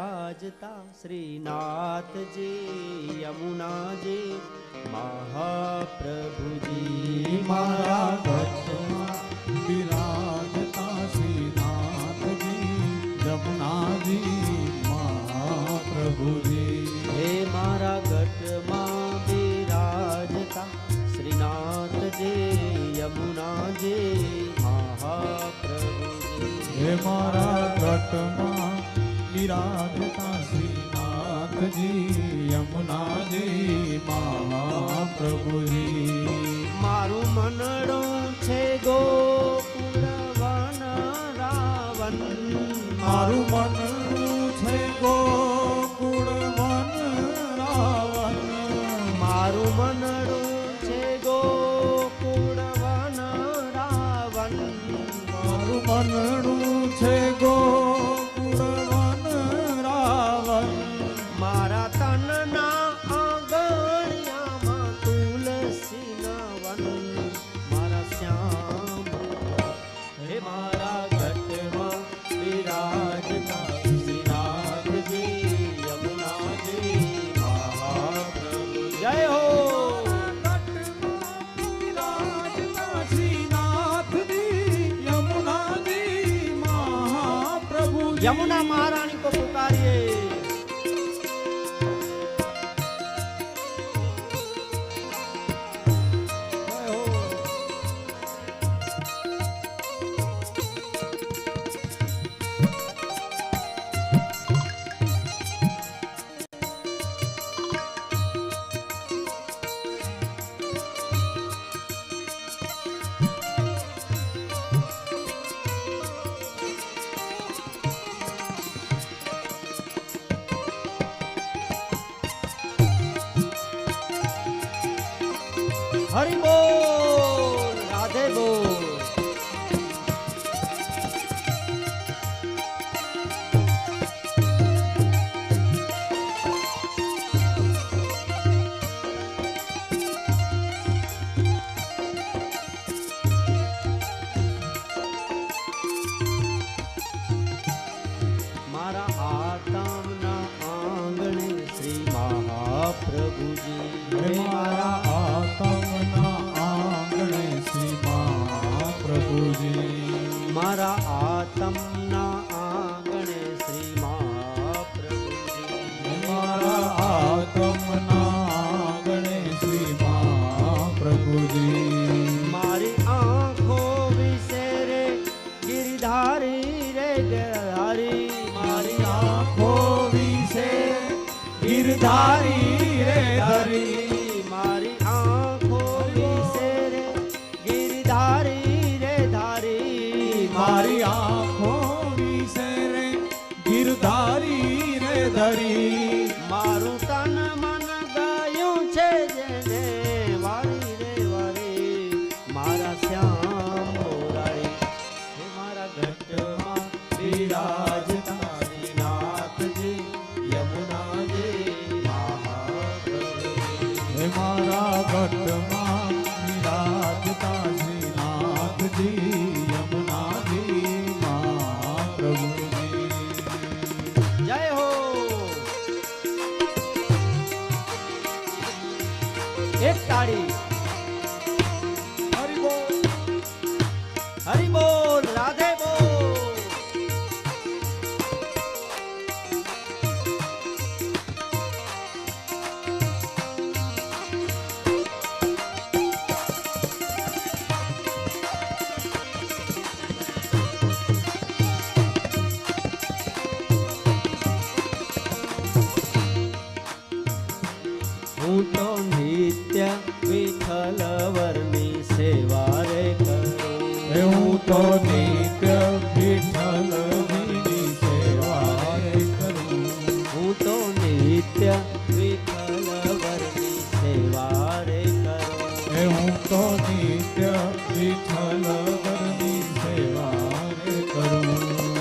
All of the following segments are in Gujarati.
બિરાજતા શ્રીનાથજી યમુનાજી મહાપ્રભુજી મારા ઘટમાં બિરાજતા શ્રીનાથજી યમુનાજી મહાપ્રભુજી હે મારા ઘટમાં બિરાજતા શ્રીનાથજી યમુનાજી મહાપ્રભુજી હે મારા ઘટમાં બિરાજતા શ્રીનાથજી યમુનાજી મહાપ્રભુજી મારું મનડું છે ગોકુળ વન રાવણ મારું મનડું છે ગોકુળ વન રાવણ મારું મનડું છે ગોકુળ વન રાવણ મારું મનડું છે ગોકુળ વન રાવણ મારા તનના આંગણિયામાં તુલસીના વન મારા શ્યામ હે મારા ઘટમાં બિરાજતા શ્રીનાથજી યમુનાજી મહાપ્રભુ જય હો બિરાજતા શ્રીનાથજી યમુનાજી મહાપ્રભુ यमुना महारानी को पुकारिए हरि बोल राधे बोल मारा आत्मना आंगणे श्री महाप्रभुजी मारा आत्मना आंगणे श्री महाप्रभुजी मारा आत्मना आंगणे श्री महाप्रभुजी मारा आत्मना आंगणे श्री महाप्रभुजी मारी आँखों विसे रे गिरधारी रे गिरधारी मारी आँखों विसे गिरधारी रे धरी मारी आँखों विसे रे गिरधारी रे धारी मारी आँखों विसे रे गिरधारी रे धरी मारू तन मन गયું છે જેને વારી રે વારી મારા શ્યામ મોરારી હે મારા ઘટમાં બિરાજતા શ્રીનાથજી યમુનાજી મહાપ્રભુજી હે મારા ઘટમાં બિરાજતા શ્રીનાથજી યમુનાજી મહાપ્રભુજી જય હો એક તાળી હરિ બોલ રાધે બોલ હું તો નિત્ય વિઠ્ઠલ વરની સેવા રે કરું હું તો નિત્ય વિઠ્ઠલની સેવા કરું હું તો નિત્ય વિઠ્ઠલ વરની સેવા રે કરું હું તો નિત્ય વિઠ્ઠલની સેવા કરું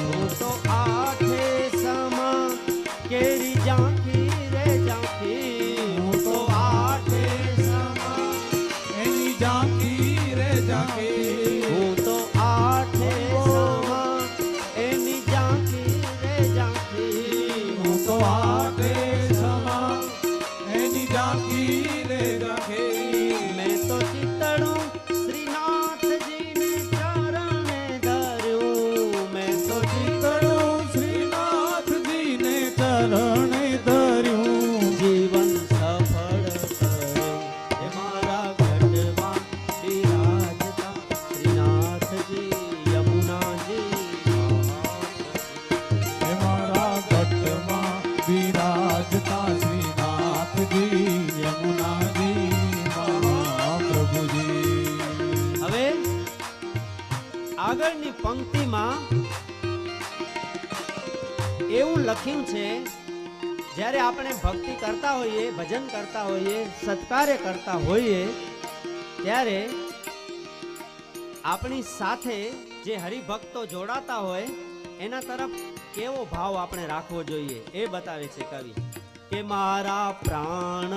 હું તો આઠે સમા કેરી ઝાંખી રે ઝાંખી હું તો આઠે સમા એની ઝાંખી રે ઝાંખી હું તો આઠે સમા એની ઝાંખી રે ઝાંખી હું આઠે સમા એની ઝાંખી રે ઝાંખે. મેં તો ચિતડું શ્રીનાથજીને ચરણે ધર્યું. મેં તો ચિતડું શ્રીનાથજીને ચરણે ધર્યું. જીવન સફળ કર્યું. હે મારા ગઢમાં બિરાજતા શ્રીનાથજી યમુનાજી હે મારા ગઢમાં બિરાજતા શ્રીનાથજી યમુનાજી મહાપ્રભુજી. હવે આગળની પંક્તિમાં એવું લખ્યું છે, જ્યારે આપણે ભક્તિ કરતા હોઈએ, ભજન કરતા હોઈએ, સત્કાર્ય કરતા હોઈએ, ત્યારે આપણી સાથે જે હરિભક્તો જોડાતા હોય એના તરફ કેવો ભાવ આપણે રાખવો જોઈએ એ બતાવે છે કવિ કે મારા પ્રાણ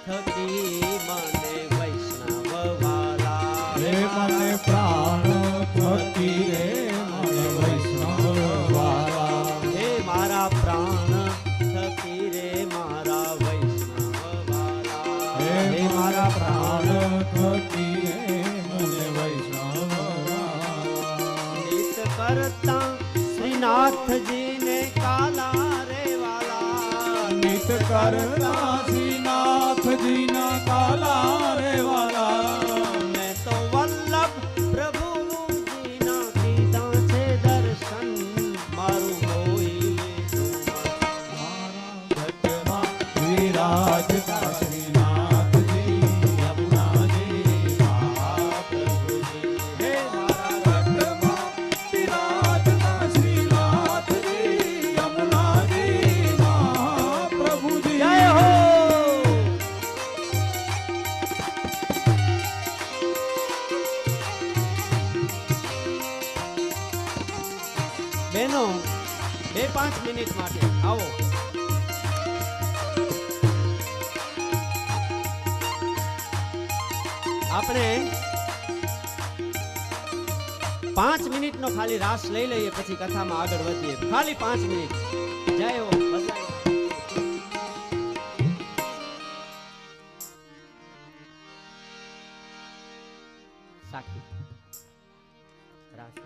થકી મને વૈષ્ણવ વાલા. હે મને પ્રાણ થકી રે મને વૈષ્ણવ વાલા. હે મારા પ્રાણ થકી રે મારા વૈષ્ણવ વાલા. હે મારા પ્રાણ થકી રે મને વૈષ્ણવ વાલા. નિત કરતા શ્રીનાથજીને કાલા રે વાલા. નિત કરતા શ્રીનાથજીના કાલા રે વાલા. મેં તો વલ્લભ પ્રભુજીના કીધા છે દર્શન. મારું કોઈ મારા ગઢમાં વિરાજતા શ્રીનાથજી યમુનાજી મહાપ્રભુજી. હે મારા ગઢમાં વિરાજતા શ્રીનાથજી યમુનાજી મહાપ્રભુજી. જય હો. બહેનો 2-5 મિનિટ માટે આવો. આપણે 5 મિનિટનો ખાલી રાસ લઈ લઈએ, પછી કથામાં આગળ વધીએ. ખાલી 5 મિનિટ. જય હો. બધાય. સાખી રાસ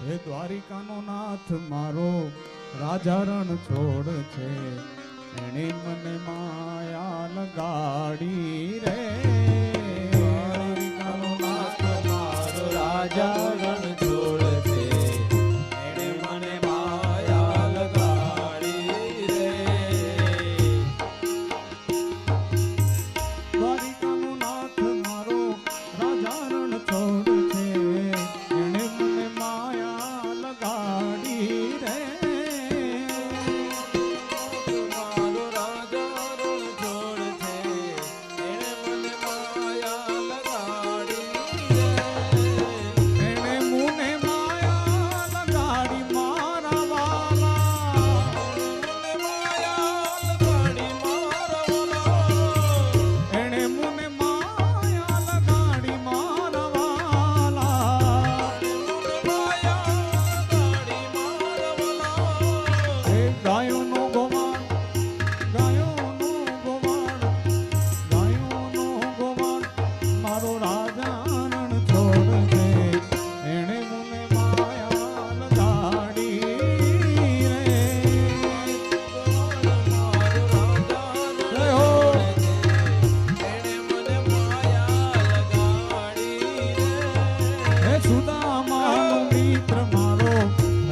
હે દ્વારિકાનો નાથ મારો રાજા રણ છોડ છે. એણે મને માયા લગાડી રે. દ્વારિકાનો નાથ મારો રાજા રણ છોડ છે. એણે મને માયા લગાડી રે. દ્વારિકાનો નાથ મારો રાજા રણ છોડ છે. એણે મને માયા લગાડી રે. મારો રાજા રણ છોડ છે. એણે મને માયા લગાડી રે. એણે મને માયા લગાડી મારા વાલા. માયા લગાડી મારા વાલા. એણે મને માયા લગાડી મારા વાલા. હે ગાયોનો ગોવાળ, ગાયોનો ગોવાળ, ગાયોનો ગોવાળ, મારો રાજા રણ છોડ છે. એણે મને માયા લગાડી રે. જય હો. હે સુદામાનો મિત્ર મારો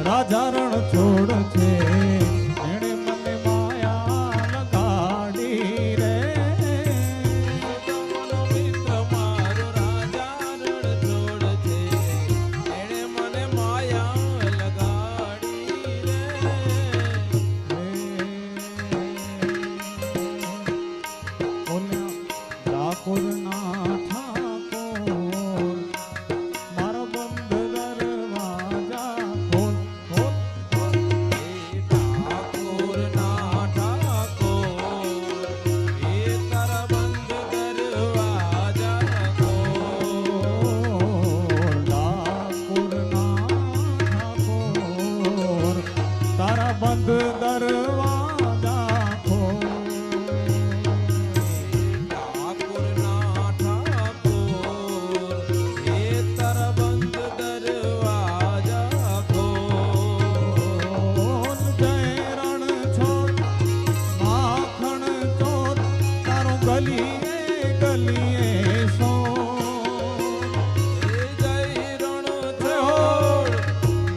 રાજા રણ છોડ છે. એણે મને માયા લગાડી રે. સુદામાનો મિત્ર મારો રાજા રણ છોડ છે. એણે મને માયા લગાડી રે. ઠાકોરના ઠાકોર મારા બંધ દરવાજા ખોલ ખોલ ખોલ. ઠાકોરના ઠાકોર એ ગલીએ ગલીએ સો જય રણ ચોર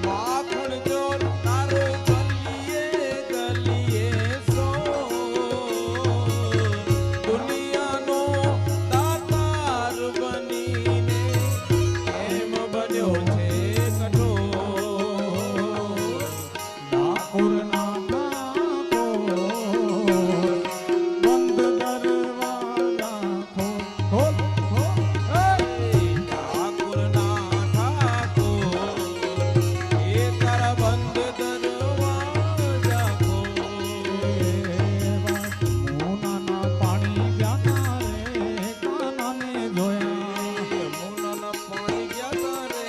માખણ ચોર તારો ગલીએ ગલીએ સો દુનિયાનો દાતાર બનીને એમ બન્યો છે કઠોર ડાકોરના ડાકોર બંધ દરવાજા ખોલ ખોલ ખોલ ઠાકોરના ઠાકોર એ તારા બંધ દરવાજા ખોલ મોનાના પાણી વ્યાતા રે કાનાને જોયા યમુનાના પાણી ગયા રે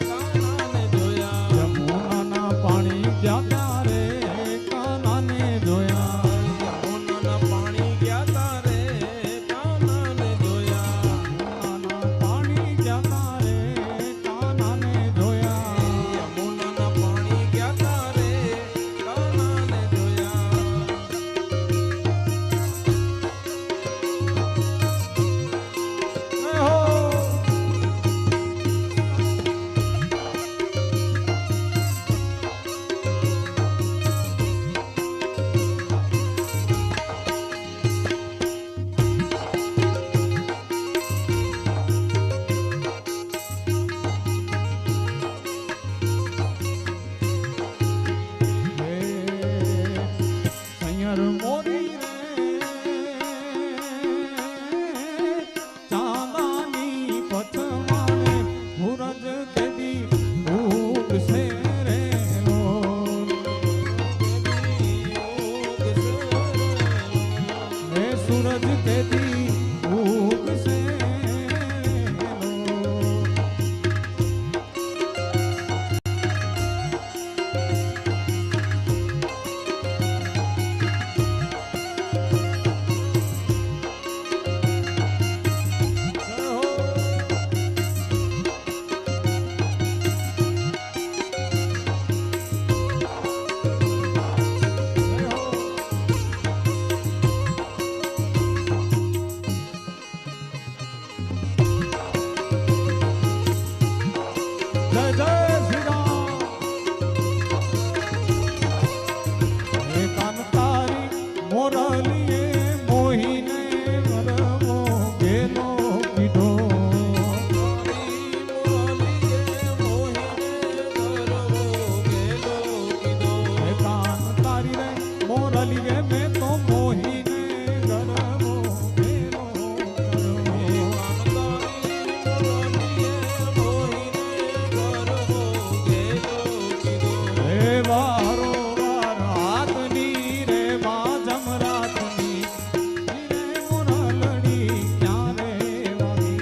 કાનાને જોયા યમુનાના પાણી વ્યાતા રે કાનાને જોયા યમુનાના પાણી ગયા રે કાનાને જોયા યમુનાના પાણી વ્યાતા રે કાનાને જોયા યમુનાના પાણી ગયા રે કાનાને જોયા હે હો સૈયર મોરી રે ચાંદાની પથવાને હુરજ કેદી ઉગશે રે લોલ રે સૂરજ કેદી ઉગશે લોલ જય જય શ્રી રામ હે કાંતારી મોરલીએ મોહીને વરવો ગેલો કીધો હે કાંતારી રે મોરલીએ મેં તો મોહીને ગરવો ગેલો કર્યો હે વારો વાર હાથની રે બાજમ રાતની રે મોરલડી ક્યાં રે વાગી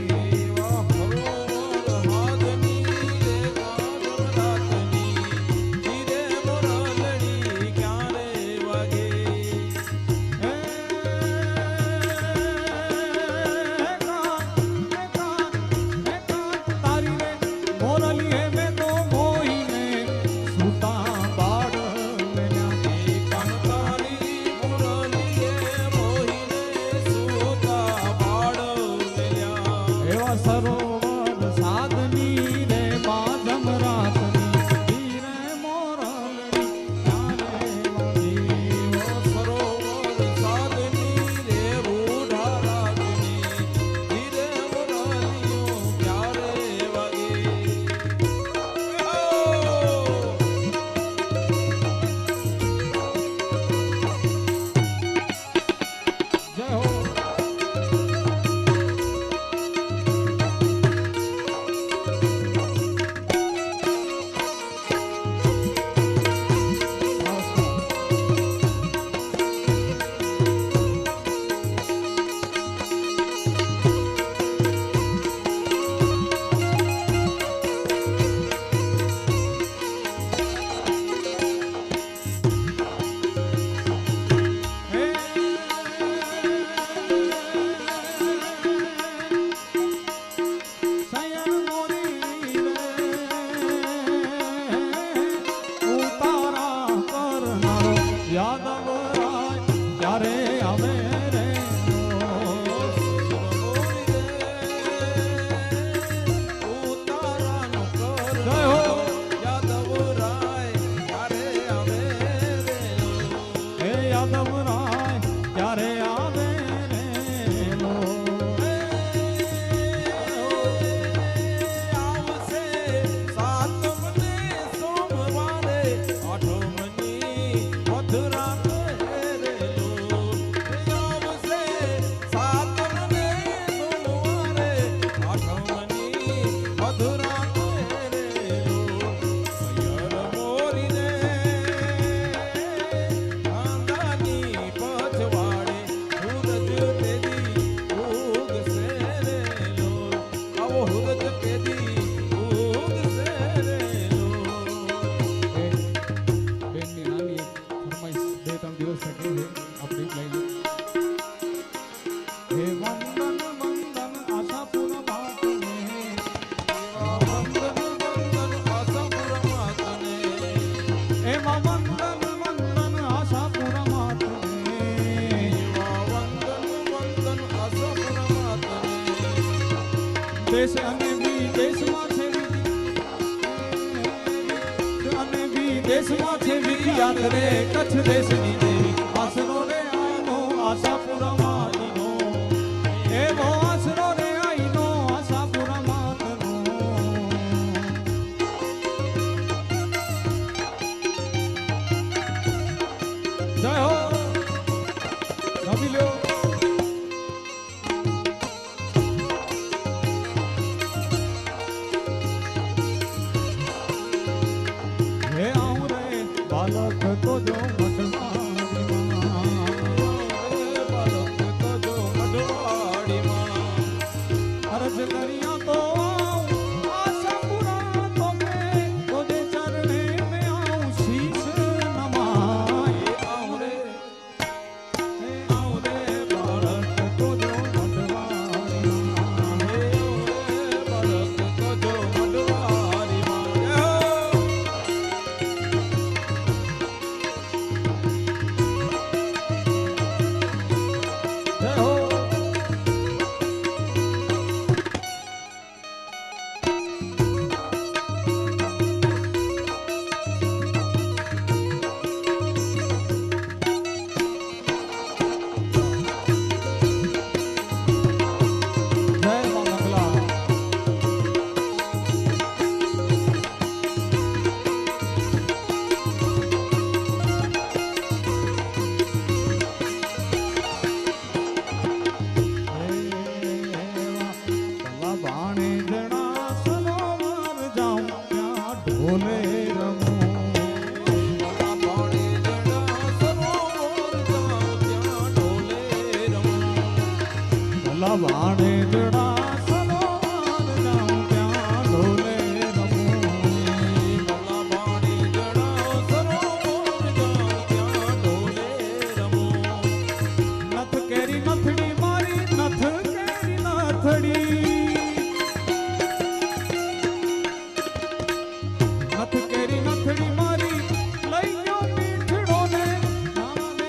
હે તારી રે મોરલીએ મેં તો મોહીને સુતા બાળ મેલ્યા એવા સરોવર સાધની રે બાજમ રાતની રે મોરલડી ક્યાં રે વાગી જય હો આસો પરમાત્મે દેશ અને વિદેશમાં છે અને વિદેશમાં છે વિખ્યાત રે કચ્છ દેશની દેવી આસરો રે આઈનો આશાપુરા માતનો એવો આસરો રે આઈનો આશાપુરા માતનો જય હો રમી લ્યો હે આઉં રે બાલક તો જો મઢવાડીમાં બાલક તો જો મઢવાડીમાં અરજ કરિયા તો આઉં આશાપુરા તો મેં તોજે ચરણે મેં આઉં શીશ નમાય આઉં રે હે આઉં રે બાલક તો જો મઢવાડીમાં બાલક તો જો મઢવાડીમાં જય હો જય હો જય મા મંગલા બાણે જણા સનોવર જાઉં ત્યાં ઢોલે રમું પાણી જણા સરોવર જાઉં ત્યાં ઢોલે રમું ભલા બાણે જણા સનોવર જાઉં ત્યાં ઢોલે રમું ભલા પાણી જણા સરોવર જાઉં ત્યાં ઢોલે રમું નથ કેરી નથડી મારી નથ કેરી નથડી નથ કેરી નથડી મારી લઈ ગયો મીઠડો ને નાને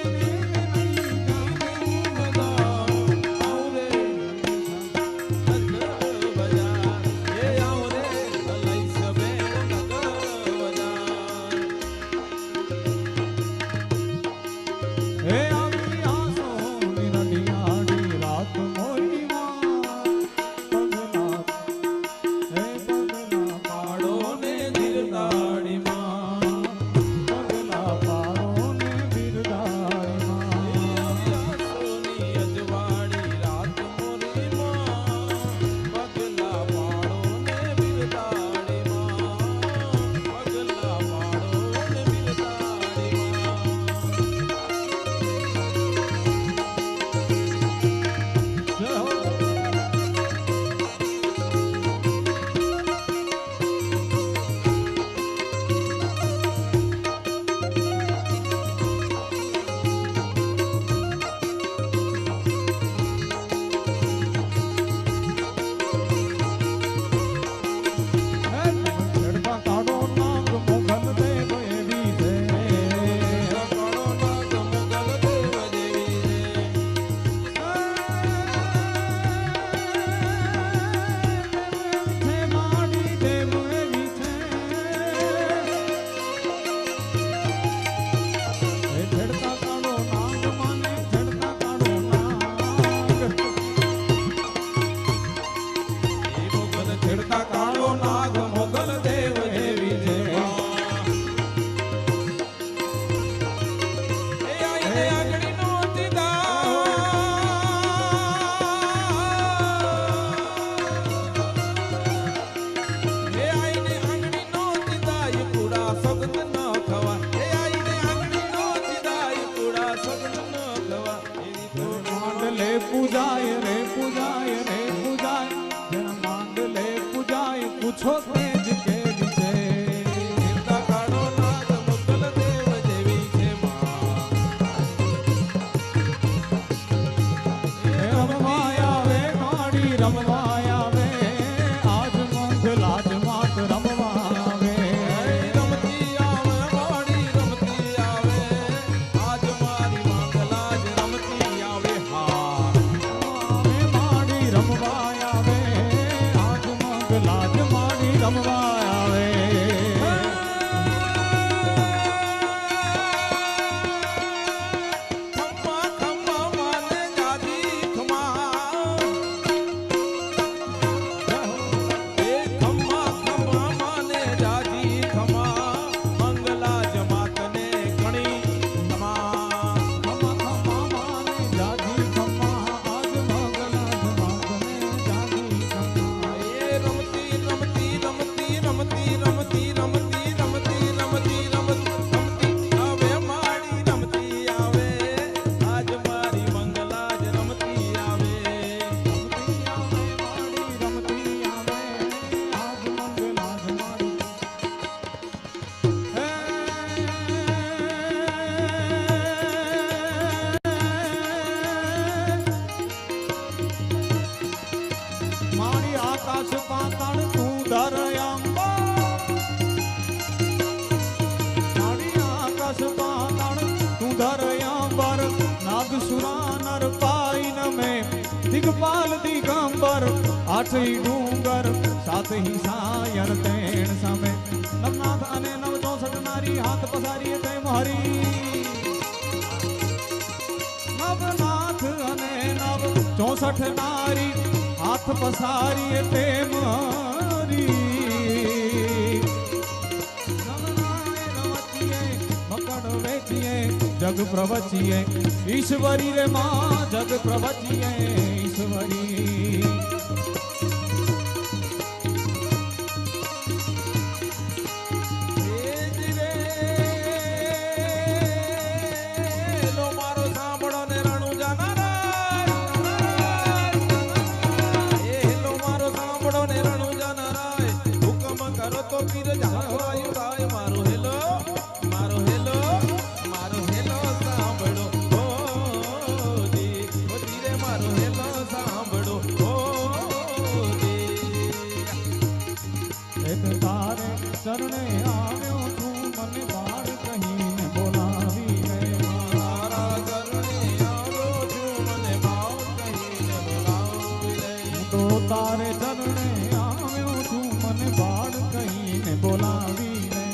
હે આવી આસોની નડિયાળી રાત મોરીમાં પગલા હે પગલા પાડો ને બિરદાડીમાં પગલા પાડો ને બિરદાડીમાં જય હો ચડતા કાઢો નાગ મોગલ દેવ એવી છે છે માડી દેવ એવી છે હે ચડતા કાઢો નાગ માને ચડતા કાઢો નાગ છેડતા કાળો નાગ મોગલ દેવ એવી છે એ આઈને આંગળીનો દીદા એ આઈને આંગળીનો દીદા એ કુડા સગત ન ખવા એ આઈને આંગળીનો દીદા એ કુડા સગત ન ખવા એની તો માંડલે પૂજાય રે પૂજાય રે પૂજાય જેના માંડલે પૂજાય પૂછો તેજ કેવી છે છેડતા કાળો નાગ મોગલ દેવ જેવી છે માં હે રમવા આવે માડી રમવા આવે આજ મંગલા જ માત રમવા આવે રમતી આવે માડી રમતી આવે આજ મારી મંગલા જ રમતી આવે હા આકાશ પાતાળ તું ધરયાંબા નાડી આકાશ પાતાળ તું ધરયાંબર નાગસુરા નર પાઈન મે દિગપાલ દિગંબર આઠી ડુંગર સાતહી સાયર તેણ સામે નવનાથ અને નવ 64 નારી હાથ પસારી તેમ હરી નવનાથ અને નવ 64 નારી હાથ પસારી તેમ હરી મકડ વેચીએ જગ પ્રવચીએ ઈશ્વરી રે માં જગ પ્રવચીએ ઈશ્વરી ચરણે આવ્યો છું મને બાળ કહીને બોલાવી રે મારા ચરણે આવ્યો છું મને બાળ કહીને બોલાવી રે તો તારે ચરણે આવ્યો છું મને બાળ કહીને બોલાવી રે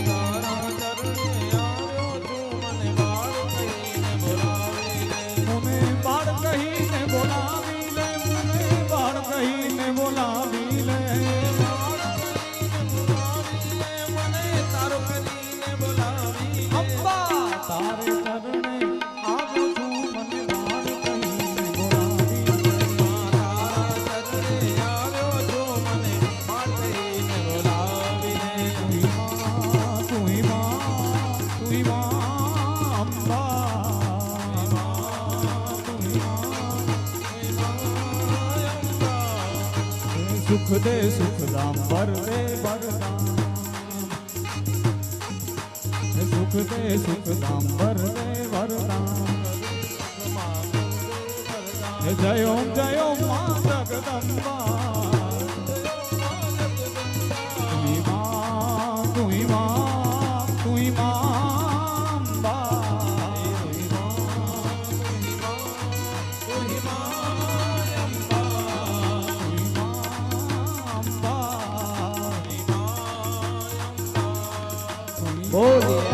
તારા ચરણે આવ્યો છું મને બાળ કહીને બોલાવી રે મને બાળ કહીને બોલાવી લે મને બાળ કહીને બોલાવી લે તારે ચરણે આવ્યો છું મને બાળ કહીને બોલાવી તારા ચરણે આવ્યો છું મને બાળ કહીને બોલાવી તુંઈ માં અંબા સુખ દે સુખ દામ બર દે બરદામ સુખ દે સુખ દામ બર દે વરદામ જય ઓમ માં જગદંબા તુઈ માં અંબા બોલીએ